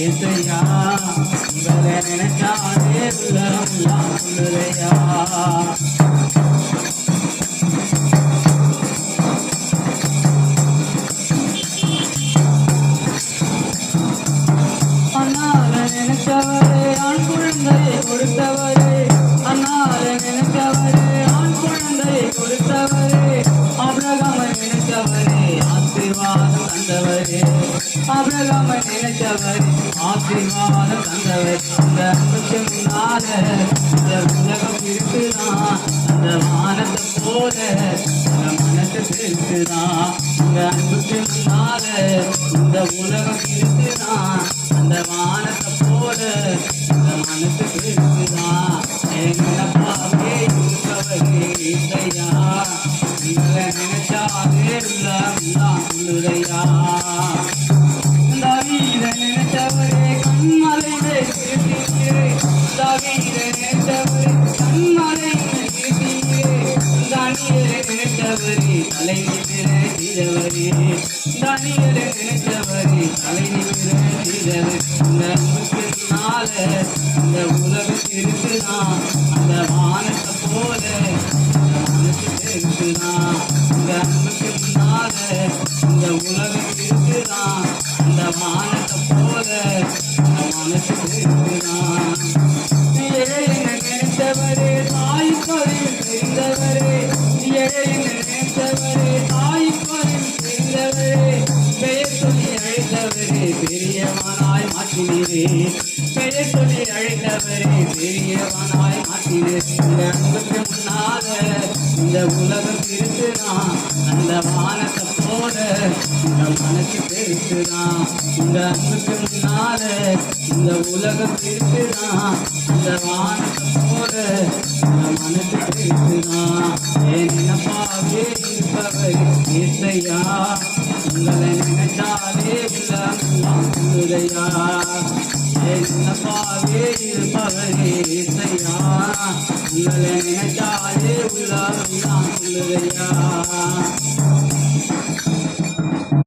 ஏசையா உங்களை நினைச்சாலே உள்ளம் சொல்லுதையா. அண்ணால நினைச்சவரே ஆண் குழந்தையை கொடுத்தவரே, அண்ணால நினைச்சவரே ஆண் குழந்தையை கொடுத்தவரே, ஆபிரகாமை நினைச்சவரே ஆசீர்வாதம் தந்தவரே, ஆபிரகாமை நினைச்சவரே ஆசீர்வாதம் தந்தவர். அந்த அன்புக்கு முன்னால இந்த உலகம் இருக்குதான், அந்த வானத்தை போல அந்த மனசுக்கு இருக்குதான். அந்த அன்புக்கு முன்னால இந்த உலகம் இருக்குதான், அந்த வானத்தை போல இந்த மனசுக்கு இருக்குதான். எங்கப்பாவே இருப்பவரே இல்லையா, உங்களை நினைச்சாலே உள்ளம் சொல்லுதையா. தாவீதை நினைச்சவரே கண்மலையை நிறுத்தீரே, தாவீதை நினைச்சவரே கண்மலையை நிறுத்தீரே, தானியேலை நினைச்சவரே தலை நிமிர செய்தவரே, தானியேலை நினைச்சவரே தலை நிமிர செய்தவர். இந்த அன்புக்கு முன்னால இந்த உலகம் இருக்குதான், அந்த வானத்தை போல இந்த மனசுக்கு இருக்குதான். இந்த அன்புக்கு முன்னால இந்த உலகம் இருக்குதான், அந்த வானத்தை போல இந்த மனசுக்கு இருக்குதான். ஏழையினை நினைத்தவரே தாய்ப்பறிவு தெரிந்தவரே, ஏழையினை நினைத்தவரே தாய்ப்பறிவு தெரிந்தவரே, பெயர் சொல்லி அழைத்தவரே பெரியவனாய் மாற்றினீரே, பெயர் சொல்லி அழைத்தவரே பெரியவனாய் மாற்றினீர். இந்த அன்புக்கு முன்னால இந்த உலகம் இருக்குதான், அந்த வானத்தை போல இந்த மனசுக்கு இருக்குதான். இந்த அன்புக்கு முன்னால இந்த உலகம் இருக்குதான், அந்த வானத்தை போல இந்த மனசுக்கு இருக்குதான். என் நினைப்பாவே இருப்பவர் ஏசையா, உங்களை நினைச்சாலே உள்ளம் சொல்லுதையா. என் நினைப்பாவே இருப்பவர் ஏசையா, உங்களை நினைச்சாலே உள்ளம் சொல்லுதையா.